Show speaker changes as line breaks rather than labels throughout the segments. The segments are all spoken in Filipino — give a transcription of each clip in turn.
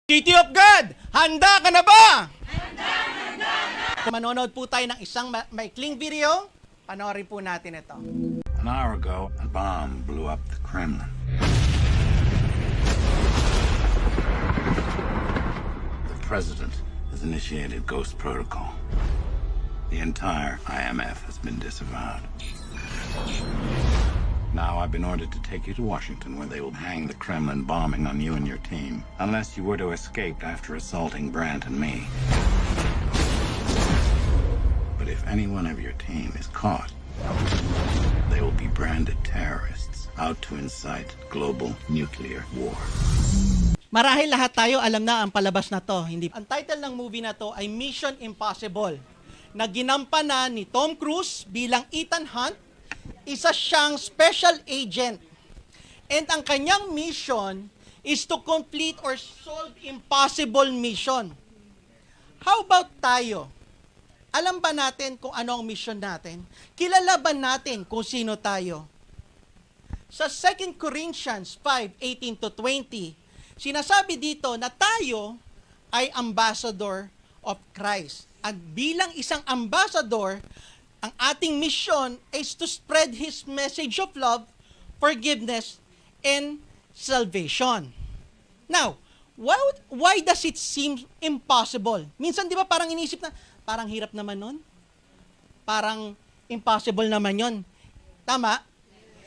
City of God, handa ka na ba? Manonood po tayo ng isang maikling video. Panoorin po natin ito.
An hour ago, a bomb blew up the Kremlin. The president has initiated Ghost Protocol. The entire IMF has been disavowed. Now I've been ordered to take you to Washington, where they will hang the Kremlin bombing on you and your team, unless you were to escape after assaulting Brandt and me. But if any one of your team is caught, they will be branded terrorists out to incite global nuclear war.
Marahil lahat tayo alam na ang palabas na to. Hindi. Ang title ng movie na to ay Mission Impossible, na ginampanan ni Tom Cruise bilang Ethan Hunt. Isa siyang special agent. And ang kanyang mission is to complete or solve impossible mission. How about tayo? Alam ba natin kung ano ang mission natin? Kilala ba natin kung sino tayo? Sa 2 Corinthians 5:18-20, sinasabi dito na tayo ay ambassador of Christ. At bilang isang ambassador, ang ating mission is to spread His message of love, forgiveness, and salvation. Now, why does it seem impossible? Minsan, di ba, parang inisip na, parang hirap naman nun? Parang impossible naman yon. Tama?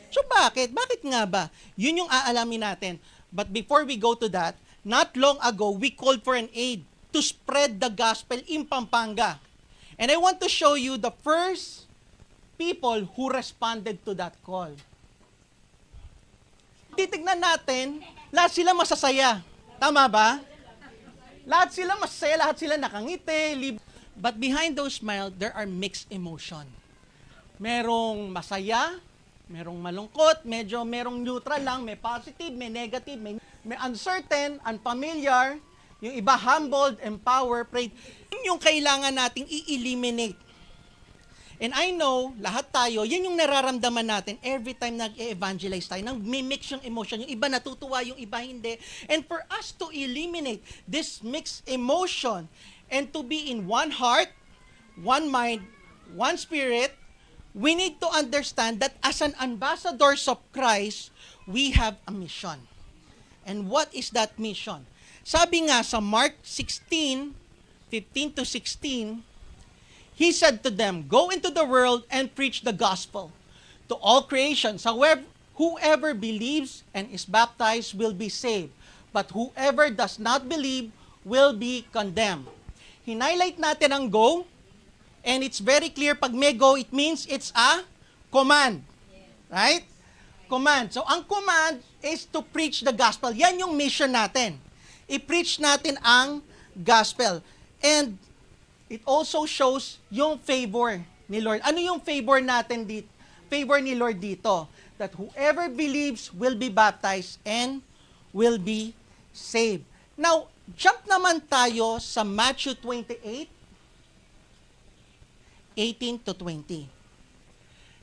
So, bakit? Bakit nga ba? Yun yung aalamin natin. But before we go to that, not long ago, we called for an aid to spread the gospel in Pampanga. And I want to show you the first people who responded to that call. Titignan natin, lahat sila masasaya. Tama ba? Lahat sila masasaya, lahat sila nakangiti. But behind those smiles, there are mixed emotion. Merong masaya, merong malungkot, merong neutral lang, may positive, may negative, may uncertain, unfamiliar. Yung iba humbled, empowered, prayed. Yun yung kailangan nating i-eliminate. And I know, lahat tayo, yan yung nararamdaman natin every time nag-evangelize tayo. Nang mimix yung emotion. Yung iba natutuwa, yung iba hindi. And for us to eliminate this mixed emotion and to be in one heart, one mind, one spirit, we need to understand that as an ambassadors of Christ, we have a mission. And what is that mission? Sabi nga sa Mark 16:15-16, He said to them, "Go into the world and preach the gospel to all creations. However, whoever believes and is baptized will be saved, but whoever does not believe will be condemned." Hinighlight natin ang go, and it's very clear, pag may go, it means it's a command. Right? Command. So, ang command is to preach the gospel. Yan yung mission natin. I-preach natin ang gospel. And it also shows yung favor ni Lord. Ano yung favor natin dito? Favor ni Lord dito. That whoever believes will be baptized and will be saved. Now, jump naman tayo sa Matthew 28:18-20.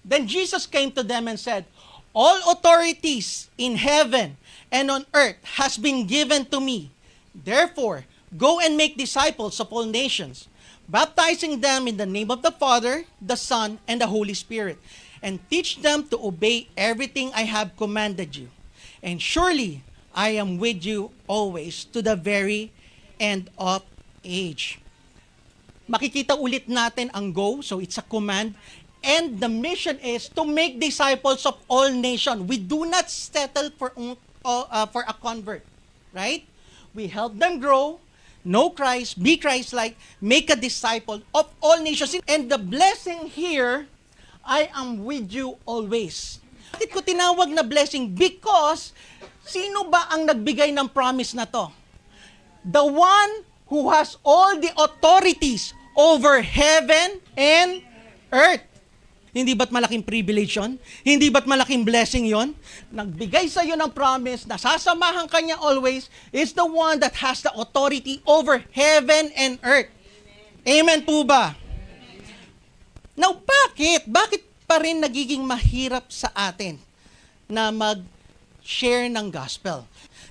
Then Jesus came to them and said, "All authorities in heaven and on earth has been given to me. Therefore, go and make disciples of all nations, baptizing them in the name of the Father, the Son, and the Holy Spirit, and teach them to obey everything I have commanded you. And surely I am with you always to the very end of age." Makikita ulit natin ang go, so it's a command. And the mission is to make disciples of all nations. We do not settle for a convert, right? We help them grow, know Christ, be Christ-like, make a disciple of all nations. And the blessing here, I am with you always. Bakit ko tinawag na blessing? Because, sino ba ang nagbigay ng promise na to? The one who has all the authorities over heaven and earth. Hindi ba't malaking privilege yun? Hindi ba't malaking blessing yon? Nagbigay sa iyo ng promise, nasasamahan ka niya always, is the one that has the authority over heaven and earth. Amen po ba? Now, bakit? Bakit pa rin nagiging mahirap sa atin na mag-share ng gospel?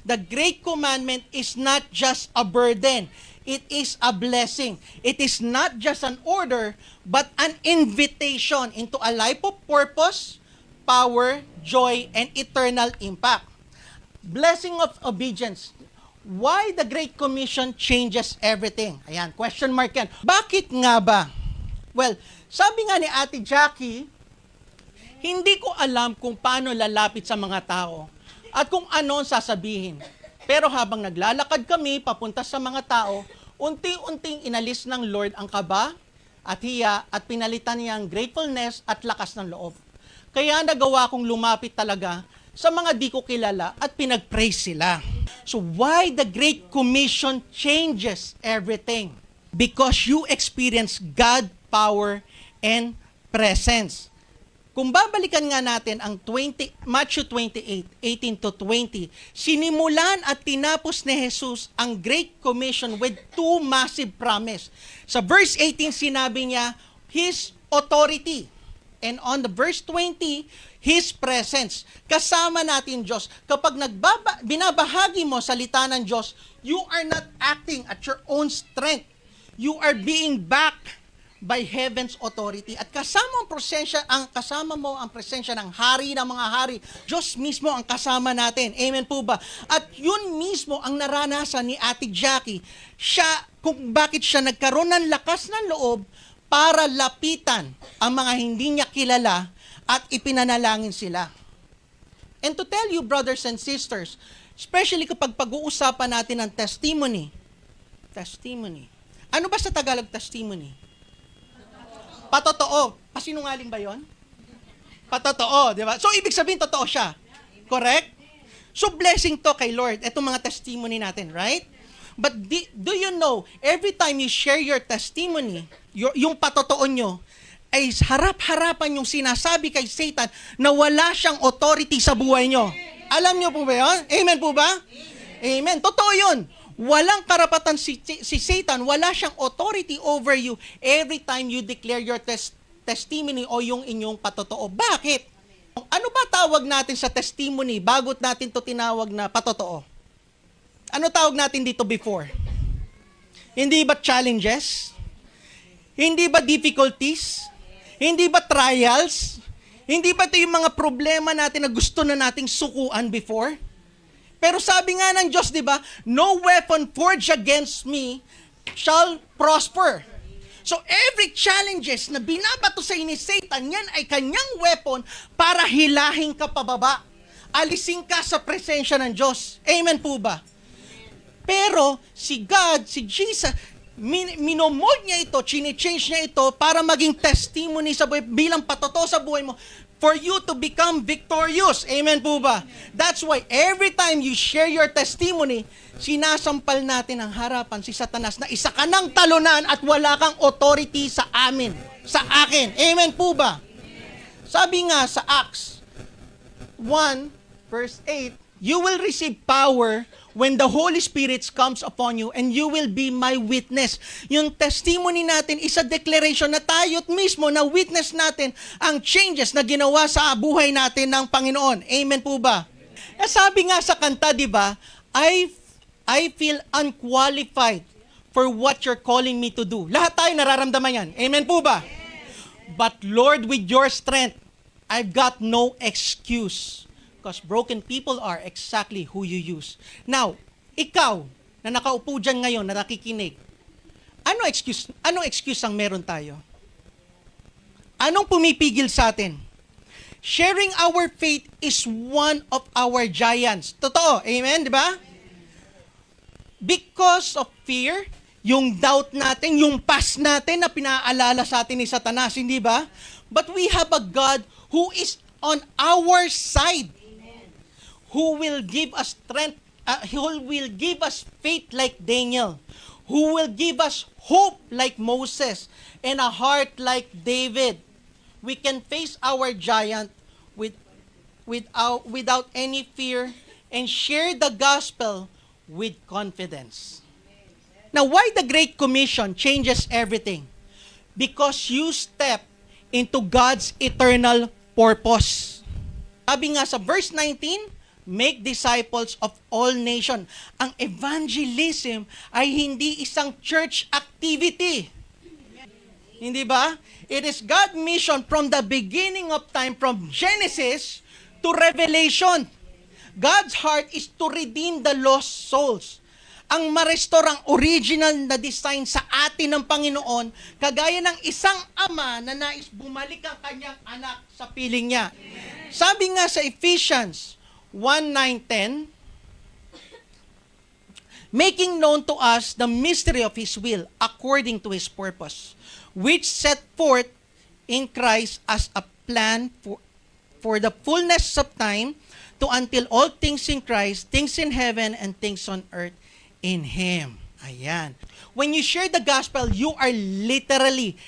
the Great Commandment is not just a burden. It is a blessing. It is not just an order, but an invitation into a life of purpose, power, joy, and eternal impact. Blessing of obedience. Why the Great Commission changes everything? Ayan, question mark yan. Bakit nga ba? Well, sabi nga ni Ate Jackie, hindi ko alam kung paano lalapit sa mga tao at kung ano ang sasabihin. Pero habang naglalakad kami papunta sa mga tao, unti-unting inalis ng Lord ang kaba at hiya at pinalitan niya ang gratefulness at lakas ng loob. Kaya nagawa kong lumapit talaga sa mga di ko kilala at pinag-praise sila. So why the Great Commission changes everything? Because you experience God power and presence. Kung babalikan nga natin ang Matthew 28:18 to 20, sinimulan at tinapos ni Jesus ang Great Commission with two massive promise. Sa verse 18, sinabi niya, His authority. And on the verse 20, His presence. Kasama natin Diyos. Kapag binabahagi mo salita ng Diyos, you are not acting at your own strength. You are being backed by heaven's authority. At kasama mo ang presensya ng hari ng mga hari. Diyos mismo ang kasama natin. Amen po ba? At yun mismo ang naranasan ni Ate Jackie. Kung bakit siya nagkaroon ng lakas ng loob para lapitan ang mga hindi niya kilala at ipinanalangin sila. And to tell you, brothers and sisters, especially kapag pag-uusapan natin ng testimony. Ano ba sa Tagalog testimony? Patotoo. Pasinungaling ba yon? Patotoo, di ba? So, ibig sabihin, totoo siya. Correct? So, blessing to kay Lord. Itong mga testimony natin, right? But do you know, every time you share your testimony, yung patotoo nyo, ay harap-harapan yung sinasabi kay Satan na wala siyang authority sa buhay nyo. Alam nyo po ba yun? Amen po ba? Amen. Totoo yun. Walang karapatan si Satan, wala siyang authority over you every time you declare your testimony o yung inyong patotoo. Bakit? Ano ba tawag natin sa testimony bago natin to tinawag na patotoo? Ano tawag natin dito before? Hindi ba challenges? Hindi ba difficulties? Hindi ba trials? Hindi ba ito yung mga problema natin na gusto na nating sukuan before? Pero sabi nga ng Diyos, di ba, no weapon forged against me shall prosper. So every challenges na binabato sa ni Satan, yan ay kanyang weapon para hilahin ka pababa. Alisin ka sa presensya ng Diyos. Amen po ba? Pero si God, si Jesus, minomold niya ito, chine-change niya ito para maging testimony sa buhay, bilang patotoo sa buhay mo, for you to become victorious. Amen po ba? That's why every time you share your testimony, sinasampal natin ang harapan si Satanas na isa ka ng talunan at wala kang authority sa amin, sa akin. Amen po ba? Sabi nga sa Acts 1 verse 8, you will receive power when the Holy Spirit comes upon you and you will be my witness. Yung testimony natin is a declaration na tayo't mismo na witness natin ang changes na ginawa sa buhay natin ng Panginoon. Amen po ba? Sabi nga sa kanta, di ba, I feel unqualified for what you're calling me to do. Lahat tayo nararamdaman yan. Amen po ba? But Lord, with your strength, I've got no excuse. Because broken people are exactly who you use. Now, ikaw na nakaupo dyan ngayon, na nakikinig, ano excuse ang meron tayo? Anong pumipigil sa atin? Sharing our faith is one of our giants. Totoo, amen, di ba? Because of fear, yung doubt natin, yung past natin na pinaalala sa atin ni Satanas, hindi ba? But we have a God who is on our side. Who will give us strength, who will give us faith like Daniel, who will give us hope like Moses, and a heart like David. We can face our giant without any fear and share the gospel with confidence. Now, why the Great Commission changes everything? Because you step into God's eternal purpose. Sabi nga sa verse 19, make disciples of all nations. Ang evangelism ay hindi isang church activity. Hindi ba? It is God's mission from the beginning of time, from Genesis to Revelation. God's heart is to redeem the lost souls. Ang ma-restore ang original na design sa atin ng Panginoon, kagaya ng isang ama na nais bumalik ang kanyang anak sa piling niya. Amen. Sabi nga sa Ephesians 1:9-10, making known to us the mystery of His will according to His purpose, which set forth in Christ as a plan for the fullness of time, to until all things in Christ, things in heaven and things on earth, in Him. Ayan. When you share the gospel, you are literally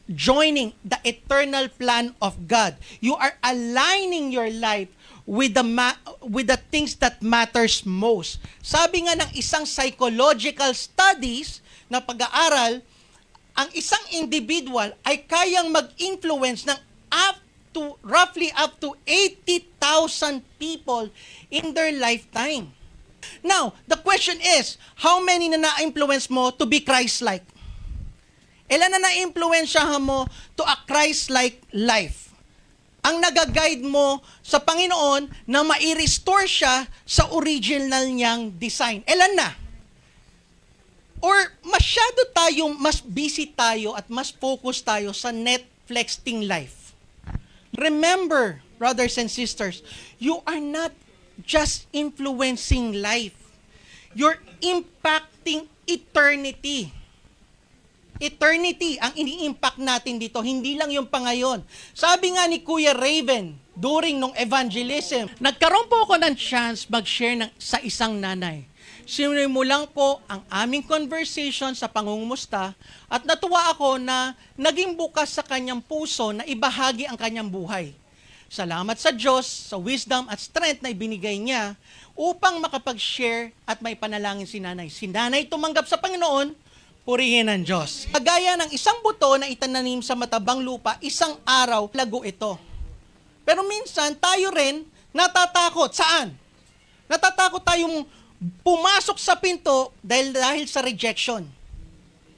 joining the eternal plan of God. You are aligning your life with the things that matters most. Sabi nga ng isang psychological studies na pag-aaral, ang isang individual ay kayang mag-influence ng roughly up to 80,000 people in their lifetime. Now, the question is, how many na na-influence mo to be Christ-like? Ilan na na-influensyahan mo to a Christ-like life? Ang nag-guide mo sa Panginoon na ma-restore siya sa original niyang design. Ilan na? Or masyado tayo, mas busy tayo at mas focus tayo sa Netflixing life. Remember, brothers and sisters, you are not just influencing life. You're impacting eternity. Eternity ang ini-impact natin dito, hindi lang yung pangayon. Sabi nga ni Kuya Raven, during nung evangelism, nagkaroon po ako ng chance mag-share sa isang nanay. Sinimulan ko ang aming conversation sa pangungumusta at natuwa ako na naging bukas sa kanyang puso na ibahagi ang kanyang buhay. Salamat sa Diyos, sa wisdom at strength na ibinigay niya upang makapag-share at may panalangin si nanay. Si nanay tumanggap sa Panginoon, purihin ng Diyos. Kagaya ng isang buto na itananim sa matabang lupa, isang araw, lago ito. Pero minsan, tayo rin natatakot. Saan? Natatakot tayong pumasok sa pinto dahil sa rejection.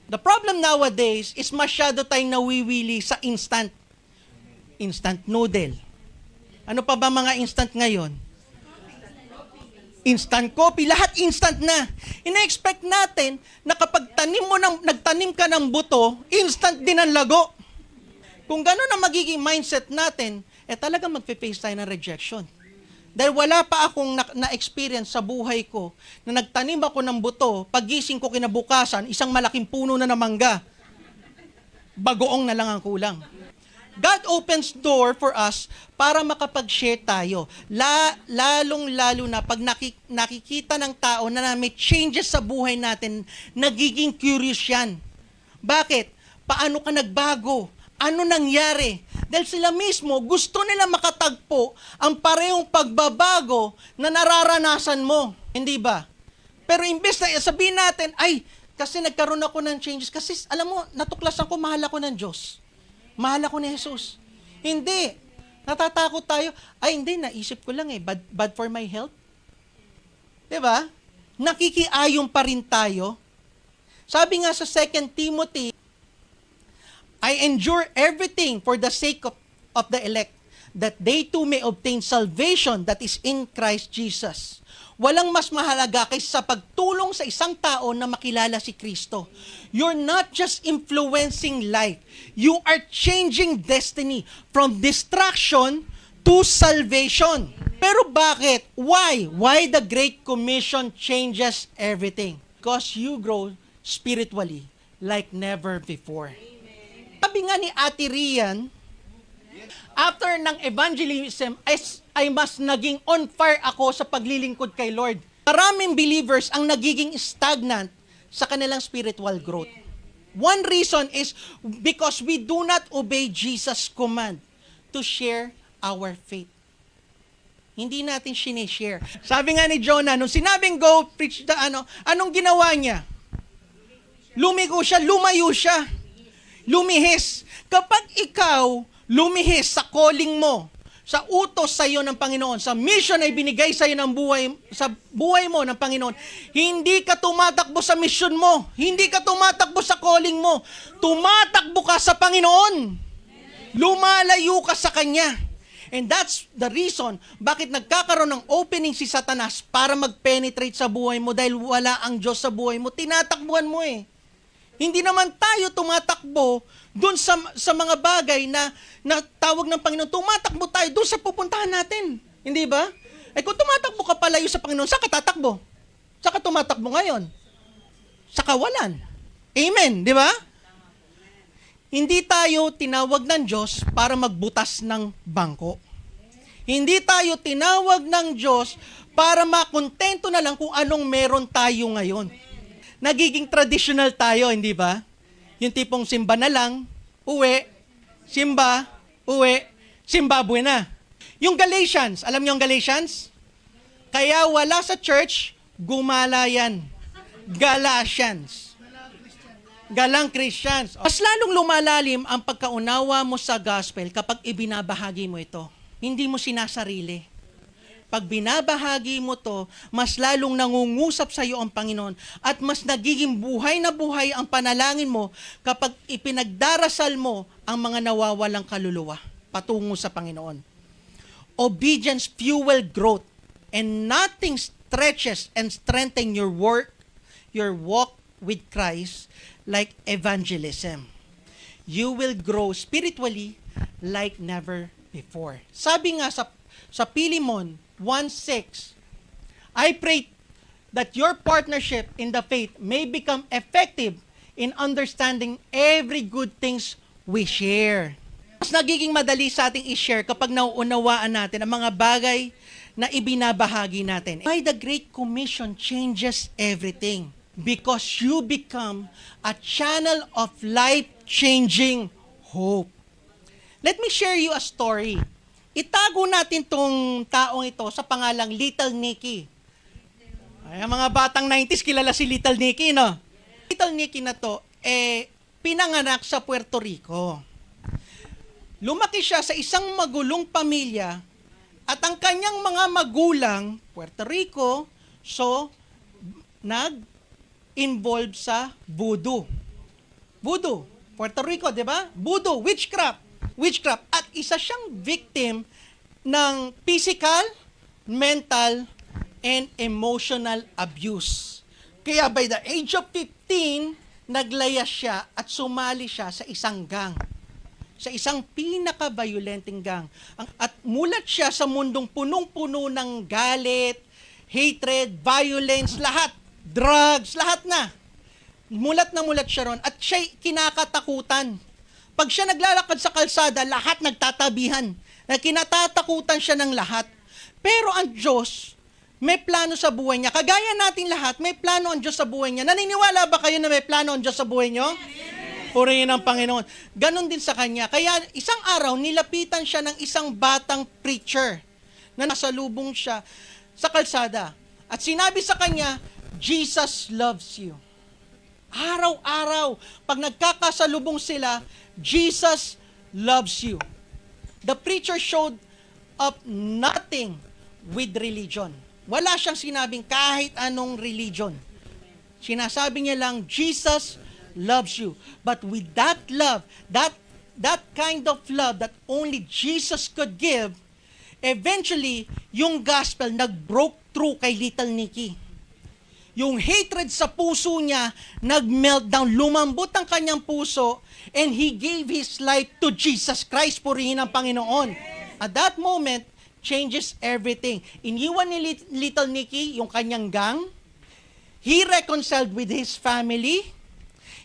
The problem nowadays is masyado tayong nawiwili sa instant noodle. Ano pa ba mga instant ngayon? Instant coffee, lahat instant na. Ina-expect natin na kapag nagtanim ka ng buto, instant din ang lago. Kung gano'n ang magiging mindset natin, talagang magpe-face tayo ng rejection. Dahil wala pa akong na-experience sa buhay ko na nagtanim ako ng buto, pagising ko kinabukasan, isang malaking puno na ng mangga. Bagoong na lang ang kulang. God opens door for us para makapag-share tayo. Lalong-lalo na pag nakikita ng tao na may changes sa buhay natin, nagiging curious yan. Bakit? Paano ka nagbago? Ano nangyari? Dahil sila mismo, gusto nila makatagpo ang parehong pagbabago na nararanasan mo. Hindi ba? Pero imbes na sabihin natin, ay, kasi nagkaroon ako ng changes. Kasi alam mo, natuklasan ko, mahal ako ng Diyos. Mahal ako ni Jesus. Hindi. Natatakot tayo. Ay, hindi. Naisip ko lang bad for my health. Diba? Nakikiayong pa rin tayo. Sabi nga sa 2 Timothy, I endure everything for the sake of the elect, that they too may obtain salvation that is in Christ Jesus. Walang mas mahalaga kaysa sa pagtulong sa isang tao na makilala si Kristo. You're not just influencing life. You are changing destiny from destruction to salvation. Pero bakit? Why? Why the Great Commission changes everything? Because you grow spiritually like never before. Sabi nga ni Ate Rian, after ng evangelism, ay mas naging on fire ako sa paglilingkod kay Lord. Maraming believers ang nagiging stagnant sa kanilang spiritual growth. One reason is because we do not obey Jesus' command to share our faith. Hindi natin sinishare. Sabi nga ni Jonah, nung sinabing go preach the anong ginawa niya? Lumigo siya, lumayo siya. Lumihis. Kapag ikaw lumihis sa calling mo, sa utos sa iyo ng Panginoon, sa mission na ibinigay sa iyo ng buhay, sa buhay mo ng Panginoon, hindi ka tumatakbo sa mission mo. Hindi ka tumatakbo sa calling mo. Tumatakbo ka sa Panginoon. Lumalayo ka sa Kanya. And that's the reason bakit nagkakaroon ng opening si Satanas para mag-penetrate sa buhay mo dahil wala ang Diyos sa buhay mo. Tinatakbuhan mo eh. Hindi naman tayo tumatakbo doon sa mga bagay na tawag ng Panginoon. Tumatakbo tayo doon sa pupuntahan natin. Hindi ba? Eh kung tumatakbo ka palayo sa Panginoon, saan ka tatakbo? Saan ka tumatakbo ngayon? Sa kawalan. Amen, di ba? Hindi tayo tinawag ng Diyos para magbutas ng bangko. Hindi tayo tinawag ng Diyos para makontento na lang kung anong meron tayo ngayon. Nagiging traditional tayo, hindi ba? Yung tipong simba na lang, uwi, simba, uwi, Zimbabwe na. Yung Galatians, alam niyo yung Galatians? Kaya wala sa church, gumala yan. Galatians. Galang Christians. Mas lalong lumalalim ang pagkaunawa mo sa gospel kapag ibinabahagi mo ito. Hindi mo sinasarili. Pag binabahagi mo to, mas lalong nangungusap sa iyo ang Panginoon at mas nagiging buhay na buhay ang panalangin mo kapag ipinagdarasal mo ang mga nawawalang kaluluwa patungo sa Panginoon. Obedience fuel growth and nothing stretches and strengthens your walk with Christ like evangelism. You will grow spiritually like never before. Sabi nga sa Philemon 1:6, I pray that your partnership in the faith may become effective in understanding every good things we share. Mas nagiging madali sa ating i-share kapag nauunawaan natin ang mga bagay na ibinabahagi natin. Why the Great Commission changes everything? Because you become a channel of life-changing hope. Let me share you a story. Itago natin tong taong ito sa pangalang Little Nicky. Ay, mga batang 90s, kilala si Little Nicky, no? Little Nicky na to, pinanganak sa Puerto Rico. Lumaki siya sa isang magulong pamilya at ang kanyang mga magulang, Puerto Rico, so, nag-involve sa voodoo. Voodoo, Puerto Rico, di ba? Voodoo, witchcraft. At isa siyang victim ng physical, mental, and emotional abuse. Kaya by the age of 15, naglayas siya at sumali siya sa isang gang. Sa isang pinaka-violenting gang. At mulat siya sa mundong punong-puno ng galit, hatred, violence, lahat. Drugs, lahat na. Mulat siya ron. At siya'y kinakatakutan. Pag siya naglalakad sa kalsada, lahat nagtatabihan. Kinatatakutan siya ng lahat. Pero ang Diyos, may plano sa buhay niya. Kagaya natin lahat, may plano ang Diyos sa buhay niya. Naniniwala ba kayo na may plano ang Diyos sa buhay niyo? Purihin ang Panginoon. Ganon din sa kanya. Kaya isang araw, nilapitan siya ng isang batang preacher na nasalubong siya sa kalsada. At sinabi sa kanya, Jesus loves you. Araw-araw, pag nagkakasalubong sila, Jesus loves you. The preacher showed up nothing with religion. Wala siyang sinabing kahit anong religion. Sinasabi niya lang, Jesus loves you. But with that love, that kind of love that only Jesus could give, eventually, yung gospel nag-broke through kay Little Nicky. Yung hatred sa puso niya, nag-meltdown, lumambot ang kanyang puso, and he gave his life to Jesus Christ, purihin ang Panginoon. At that moment, changes everything. Iniwan ni Little Nicky yung kanyang gang, he reconciled with his family,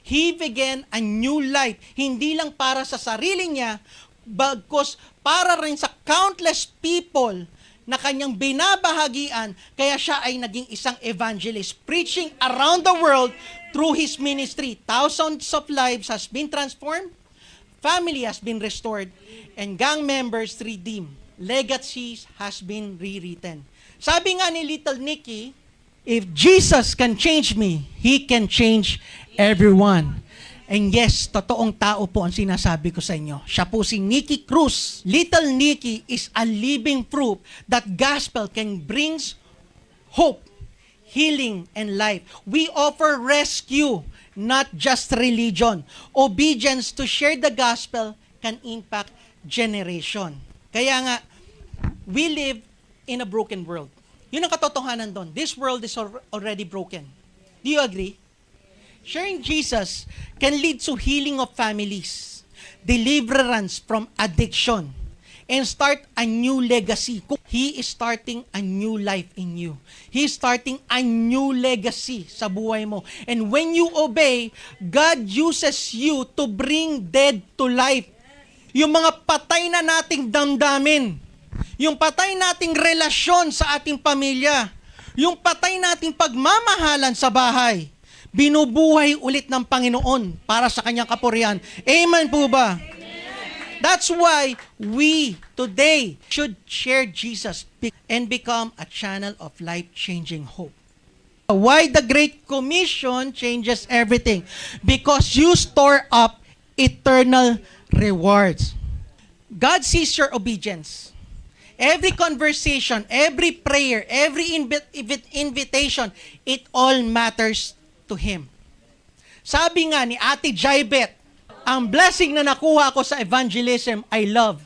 he began a new life, hindi lang para sa sarili niya, bagkus para rin sa countless people na kanyang binabahagian, kaya siya ay naging isang evangelist, preaching around the world through his ministry. Thousands of lives has been transformed, family has been restored, and gang members redeemed. Legacies has been rewritten. Sabi nga ni Little Nicky, if Jesus can change me, He can change everyone. And yes, totoong tao po ang sinasabi ko sa inyo. Siya po si Nikki Cruz. Little Nikki is a living proof that gospel can bring hope, healing, and life. We offer rescue, not just religion. Obedience to share the gospel can impact generation. Kaya nga, we live in a broken world. Yun ang katotohanan doon. This world is already broken. Do you agree? Sharing Jesus can lead to healing of families, deliverance from addiction, and start a new legacy. He is starting a new life in you. He is starting a new legacy sa buhay mo. And when you obey, God uses you to bring dead to life. Yung mga patay na nating damdamin, yung patay nating relasyon sa ating pamilya, yung patay nating pagmamahalan sa bahay, binubuhay ulit ng Panginoon para sa kanyang kapurihan. Amen po ba? That's why we today should share Jesus and become a channel of life-changing hope. Why the Great Commission changes everything? Because you store up eternal rewards. God sees your obedience. Every conversation, every prayer, every invitation, it all matters to Him. Sabi nga ni Ate Jaibet, ang blessing na nakuha ko sa evangelism, I love.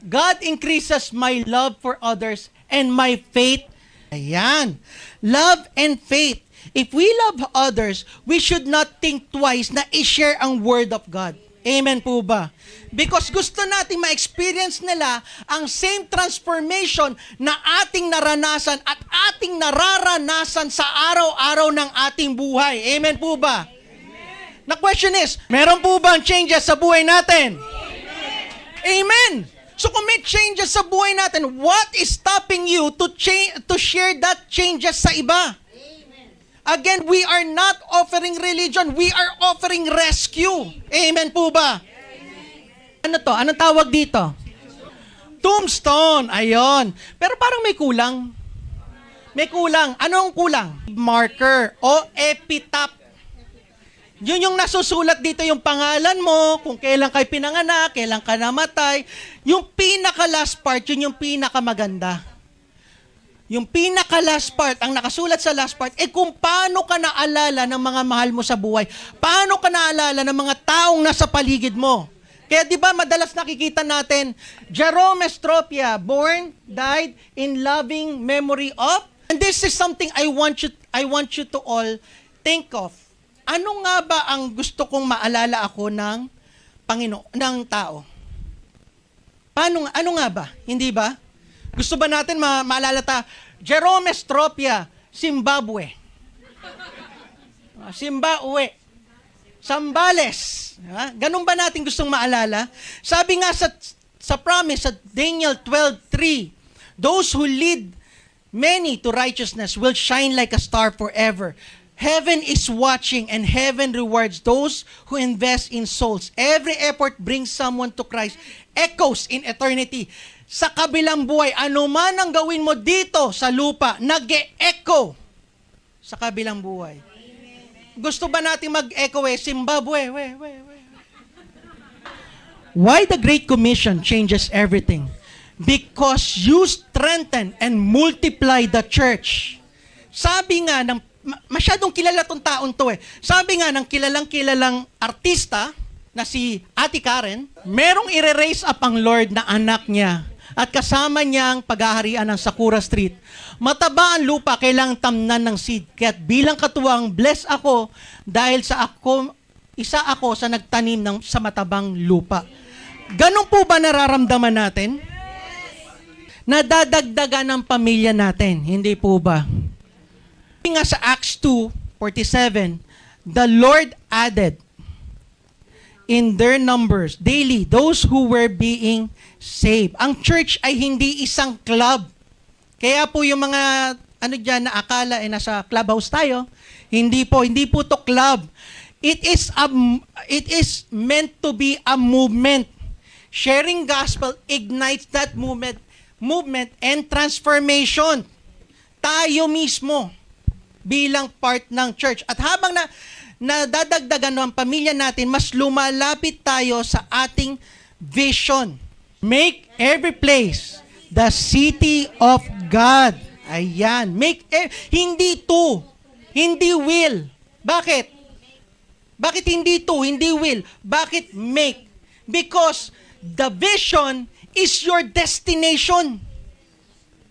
God increases my love for others and my faith. Ayan. Love and faith. If we love others, we should not think twice na i-share ang word of God. Amen po ba? Because gusto nating ma-experience nila ang same transformation na ating naranasan at ating nararanasan sa araw-araw ng ating buhay. Amen po ba? Amen. The question is, meron po ba ang changes sa buhay natin? Amen. Amen. So kung may changes sa buhay natin, what is stopping you to share that changes sa iba? Again, we are not offering religion. We are offering rescue. Amen po ba? Ano to? Anong tawag dito? Tombstone. Ayon. Pero parang may kulang. May kulang. Anong kulang? Marker o epitaph. Yun yung nasusulat dito, yung pangalan mo, kung kailan kayo pinanganak, kailan ka namatay. Yung pinaka-last part, yun yung pinakamaganda. Yung pinaka-last part, ang nakasulat sa last part, kung paano ka naalala ng mga mahal mo sa buhay. Paano ka naalala ng mga taong nasa paligid mo. Kaya di ba madalas nakikita natin, Jerome Estropia, born, died in loving memory of. And this is something I want you to all think of. Ano nga ba ang gusto kong maalala ako ng Panginoon, ng tao? Ano nga ba? Hindi ba? Gusto ba natin maalala Jerome Estropia, Zimbabwe. Zimbabwe. Sambales. Ganun ba natin gustong maalala? Sabi nga sa promise sa Daniel 12:3, those who lead many to righteousness will shine like a star forever. Heaven is watching and heaven rewards those who invest in souls. Every effort brings someone to Christ. Echoes in eternity. Sa kabilang buhay, ano man ang gawin mo dito sa lupa, nag-e-echo sa kabilang buhay. Gusto ba natin mag-echo Zimbabwe? Why the Great Commission changes everything? Because you strengthen and multiply the church. Sabi nga ng masyadong kilala tong taon to Sabi nga ng kilalang artista na si Ate Karen, merong i-raise up ang Lord na anak niya at kasama niyang paghaharian ng Sakura Street. Mataba ang lupa, kailangang tamnan ng seed. Kaya't bilang katuwang, bless ako dahil isa ako sa nagtanim sa matabang lupa. Ganun po ba nararamdaman natin? Nadadagdagan ng pamilya natin, hindi po ba? Nga sa Acts 2:47, the Lord added in their numbers daily those who were being saved. Ang church ay hindi isang club. Kaya po yung mga na akala nasa clubhouse tayo, hindi po to club. It is meant to be a movement. Sharing gospel ignites that movement and transformation. Tayo mismo bilang part ng church. At habang na dadagdagan ng pamilya natin, mas lumalapit tayo sa ating vision. Make every place the city of God. Ayan. Hindi to. Hindi will. Bakit? Bakit hindi to? Hindi will. Bakit make? Because the vision is your destination.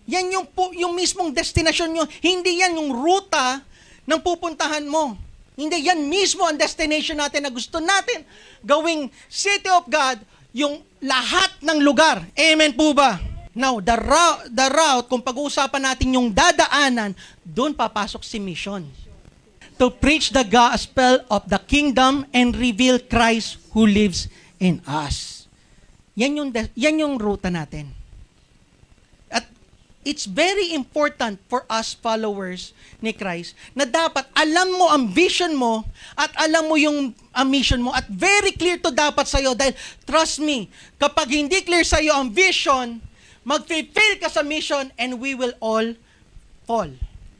Yan yung mismong destination nyo. Hindi yan yung ruta ng pupuntahan mo. Hindi yan mismo ang destination natin na gusto natin gawing city of God, yung lahat ng lugar. Amen po ba? Now, the route, kung pag-uusapan natin yung dadaanan, doon papasok si mission. To preach the gospel of the kingdom and reveal Christ who lives in us. Yan yung ruta natin. At it's very important for us followers ni Christ na dapat alam mo ang vision mo at alam mo yung mission mo at very clear to dapat sa'yo dahil trust me, kapag hindi clear sa'yo ang vision, mag-fail ka sa mission and we will all fall.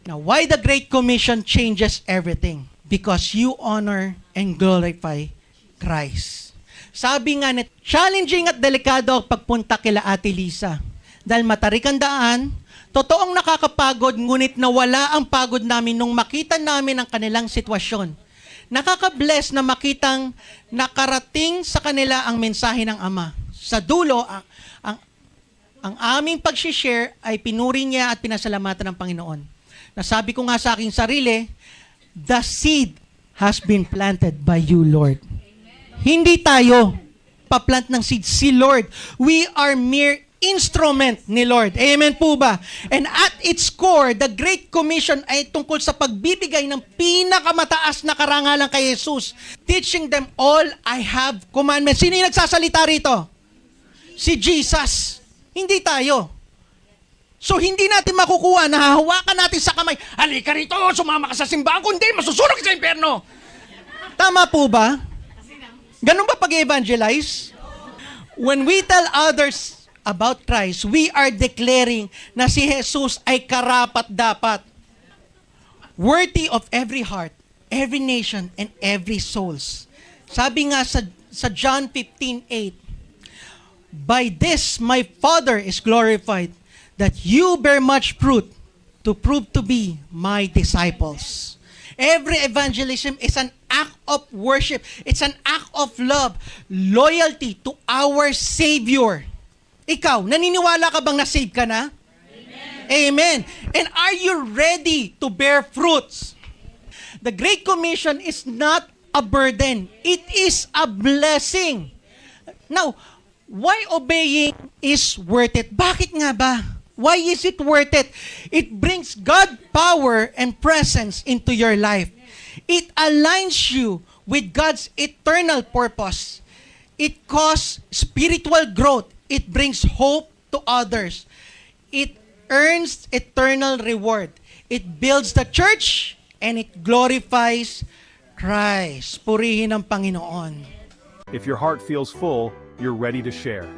Now, why the Great Commission changes everything? Because you honor and glorify Christ. Sabi nga net, challenging at delikado ang pagpunta kila Ate Lisa. Dahil matarik ang daan, totoong nakakapagod, ngunit nawala ang pagod namin nung makita namin ang kanilang sitwasyon. Nakaka-bless na makitang nakarating sa kanila ang mensahe ng Ama. Sa dulo, ang aming pag-share ay pinuri niya at pinasalamatan ng Panginoon. Nasabi ko nga sa aking sarili, the seed has been planted by you, Lord. Hindi tayo paplant ng seed, si Lord. We are mere instrument ni Lord. Amen po ba? And at its core, the Great Commission ay tungkol sa pagbibigay ng pinakamataas na karangalan kay Jesus. Teaching them all I have commandments. Sino yung nagsasalita rito? Si Jesus. Hindi tayo. So, hindi natin makukuha, nahahawakan natin sa kamay, halika rito, sumama ka sa simbahan, kundi masusunog sa impyerno. Tama po ba? Ganun ba pag-evangelize? When we tell others about Christ, we are declaring na si Jesus ay karapat-dapat, worthy of every heart, every nation, and every souls. Sabi nga sa John 15:8, by this my Father is glorified, that you bear much fruit to prove to be my disciples. Every evangelism is an act of worship. It's an act of love, loyalty to our Savior. Ikaw, naniniwala ka bang na-save ka na? Amen. Amen. And are you ready to bear fruits? The Great Commission is not a burden. It is a blessing. Now, why obeying is worth it? Bakit nga ba? Why is it worth it? It brings God power and presence into your life. It aligns you with God's eternal purpose. It causes spiritual growth. It brings hope to others. It earns eternal reward. It builds the church and it glorifies Christ. Purihin ang Panginoon.
If your heart feels full, you're ready to share.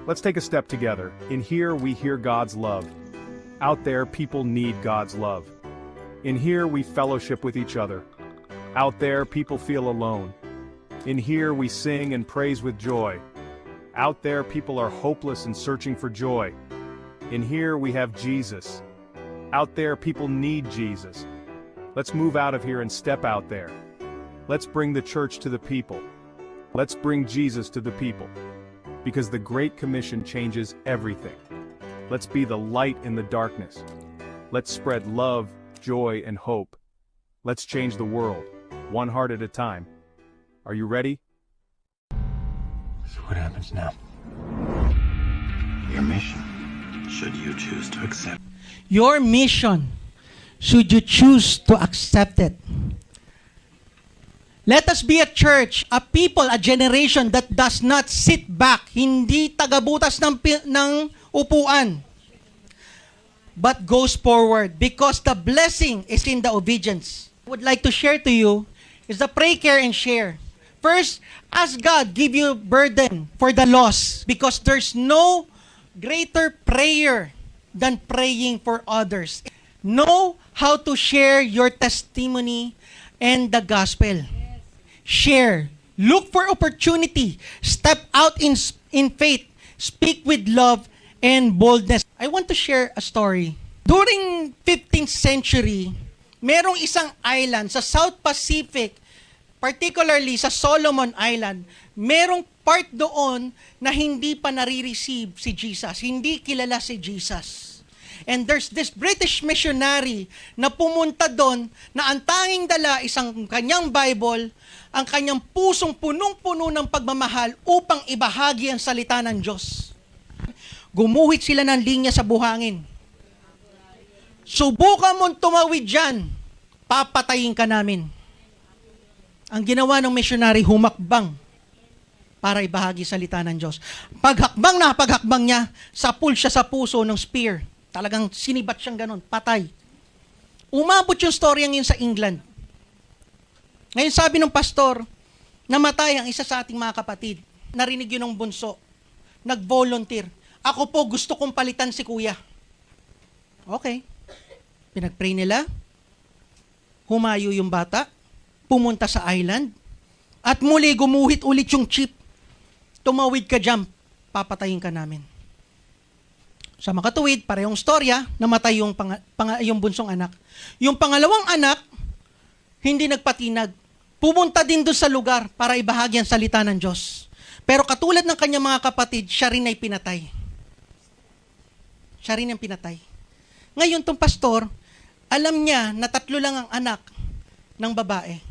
Let's take a step together. In here, we hear God's love. Out there, people need God's love. In here, we fellowship with each other. Out there, people feel alone. In here, we sing and praise with joy. Out there, people are hopeless and searching for joy. In here, we have Jesus. Out there, people need Jesus. Let's move out of here and step out there. Let's bring the church to the people. Let's bring Jesus to the people. Because the Great Commission changes everything. Let's be the light in the darkness. Let's spread love, joy, and hope. Let's change the world, one heart at a time. Are you ready?
So what happens now? Your mission, should you choose to accept.
Your mission, should you choose to accept it. Let us be a church, a people, a generation that does not sit back, hindi tagabutas ng upuan, but goes forward because the blessing is in the obedience. I would like to share to you is the pray, care, and share. First, ask God give you burden for the lost because there's no greater prayer than praying for others. Know how to share your testimony and the gospel. Share. Look for opportunity. Step out in faith. Speak with love and boldness. I want to share a story. During 15th century, merong isang island sa South Pacific, particularly sa Solomon Island, merong part doon na hindi pa nare-receive si Jesus. Hindi kilala si Jesus. And there's this British missionary na pumunta doon na ang tanging dala isang kanyang Bible, ang kanyang pusong punong-puno ng pagmamahal upang ibahagi ang salita ng Diyos. Gumuhit sila ng linya sa buhangin. Subukan mong tumawid dyan, papatayin ka namin. Ang ginawa ng missionary, humakbang para ibahagi salita ng Diyos. Paghakbang niya, sapul siya sa puso ng spear. Talagang sinibat siyang ganun, patay. Umabot yung story ngayon sa England. Ngayon sabi ng pastor, namatay ang isa sa ating mga kapatid. Narinig yun ng bunso. Nag-volunteer. Ako po gusto kong palitan si kuya. Okay. Pinag-pray nila. Humayo yung bata. Pumunta sa island. At muli gumuhit ulit yung chip. Tumawid ka dyan, papatayin ka namin. Sa makatuwid, parehong storya, namatay yung bunsong anak. Yung pangalawang anak, hindi nagpatinag. Pumunta din doon sa lugar para ibahagi ang salita ng Diyos. Pero katulad ng kanyang mga kapatid, siya rin ay pinatay. Siya rin ang pinatay. Ngayon, tong pastor, alam niya na 3 lang ang anak ng babae.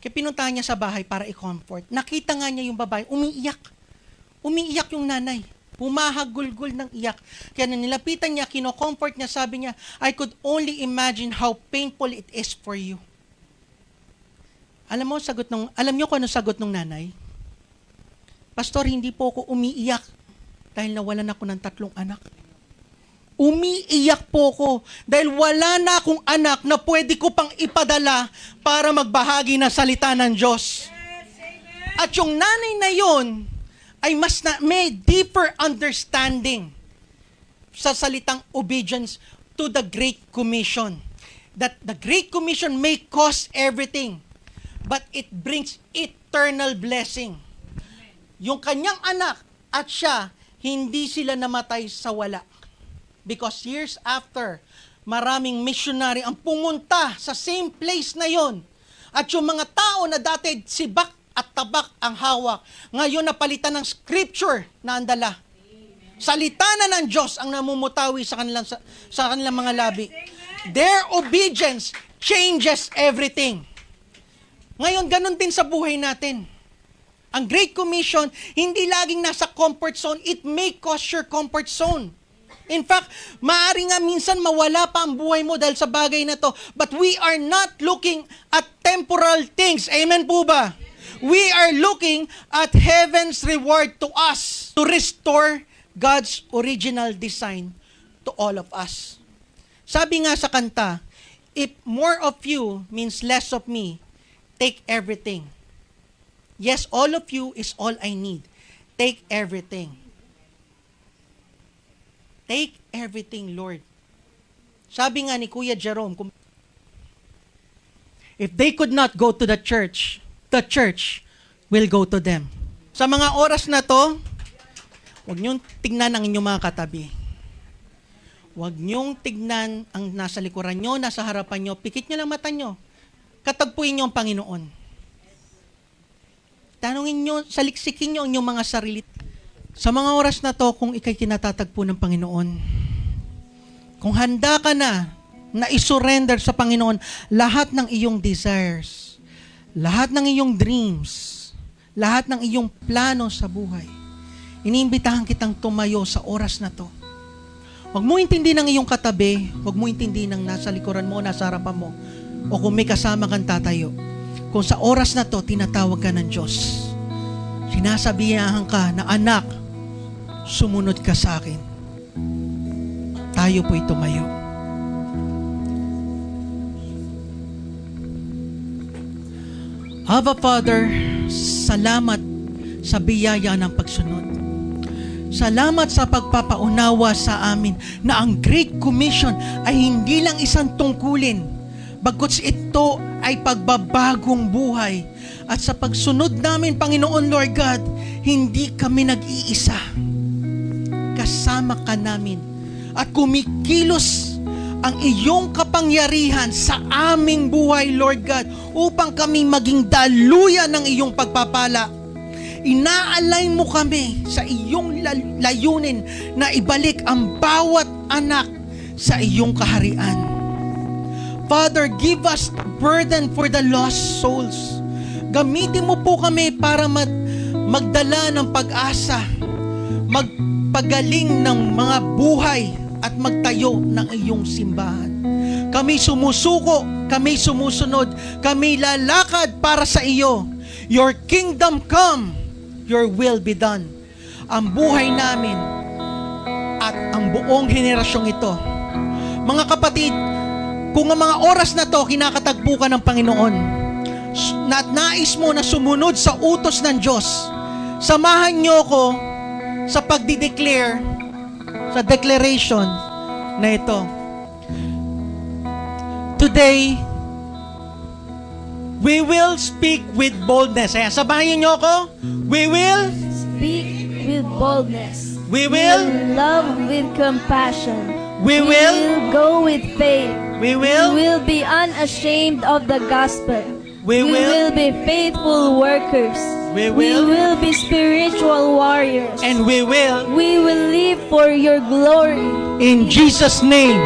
Kaya pinuntahan niya sa bahay para i-comfort. Nakita nga niya yung babae, umiiyak. Umiiyak yung nanay. Humahagulgul ng iyak. Kaya nilapitan niya, kino-comfort niya, sabi niya, I could only imagine how painful it is for you. Alam niyo kung ano sagot ng nanay? Pastor, hindi po ako umiiyak dahil nawalan ako ng 3 anak. Umiiyak po ko dahil wala na akong anak na pwede ko pang ipadala para magbahagi ng salita ng Diyos. At yung nanay na yon ay may deeper understanding sa salitang obedience to the Great Commission. That the Great Commission may cost everything, but it brings eternal blessing. Yung kanyang anak at siya, hindi sila namatay sa wala. Because years after, maraming missionary ang pumunta sa same place na yon. At yung mga tao na dati sibak at tabak ang hawak, ngayon napalitan ng scripture na andala. Salita na ng Diyos ang namumutawi sa kanilang mga labi. Their obedience changes everything. Ngayon, ganun din sa buhay natin. Ang Great Commission, hindi laging nasa comfort zone. It may cost your comfort zone. In fact, maaari nga minsan mawala pa ang buhay mo dahil sa bagay na to. But we are not looking at temporal things. Amen po ba? We are looking at heaven's reward to us to restore God's original design to all of us. Sabi nga sa kanta, if more of you means less of me, take everything. Yes, all of you is all I need. Take everything. Take everything, Lord. Sabi nga ni Kuya Jerome, if they could not go to the church will go to them. Sa mga oras na to, huwag niyong tignan ang inyong mga katabi. Huwag niyong tignan ang nasa likuran niyo, nasa harapan niyo. Pikit niyo lang mata niyo. Katagpuin niyo ang Panginoon. Tanungin niyo, saliksikin niyo ang inyong mga sarili. Sa mga oras na to, kung ikay kinatatagpo ng Panginoon, kung handa ka na isurrender sa Panginoon lahat ng iyong desires, lahat ng iyong dreams, lahat ng iyong plano sa buhay, iniimbitahan kitang tumayo sa oras na to. Huwag mo intindi ng iyong katabi, huwag mo intindi ng nasa likuran mo, nasa harapan mo, o kung may kasama kang tatayo. Kung sa oras na to, tinatawag ka ng Diyos. Sinasabihan ka na, anak, sumunod ka sa akin. Tayo po'y tumayo. Aba, Father, salamat sa biyaya ng pagsunod. Salamat sa pagpapaunawa sa amin na ang Great Commission ay hindi lang isang tungkulin, bagkus ito ay pagbabagong buhay. At sa pagsunod namin, Panginoon Lord God, hindi kami nag-iisa. Kasama ka namin. At kumikilos ang iyong kapangyarihan sa aming buhay, Lord God, upang kami maging daluyan ng iyong pagpapala. Inaalay mo kami sa iyong layunin na ibalik ang bawat anak sa iyong kaharian. Father, give us burden for the lost souls. Gamitin mo po kami para magdala ng pag-asa, magpagaling ng mga buhay at magtayo ng iyong simbahan. Kami sumusuko, kami sumusunod, kami lalakad para sa iyo. Your kingdom come, your will be done. Ang buhay namin at ang buong henerasyong ito. Mga kapatid, kung ang mga oras na to kinakatagpo ka ng Panginoon at nais mo na sumunod sa utos ng Diyos, samahan niyo ko sa pagdi-declare, sa declaration na ito. Today, we will speak with boldness. Ayan, sabahin niyo ako. We will
Speak with boldness.
We will
love with compassion.
We will
go with faith.
We
We
will
will be unashamed of the gospel.
We will
be faithful workers.
We will
be spiritual warriors.
and we will
We will live for your glory.
in Jesus' name.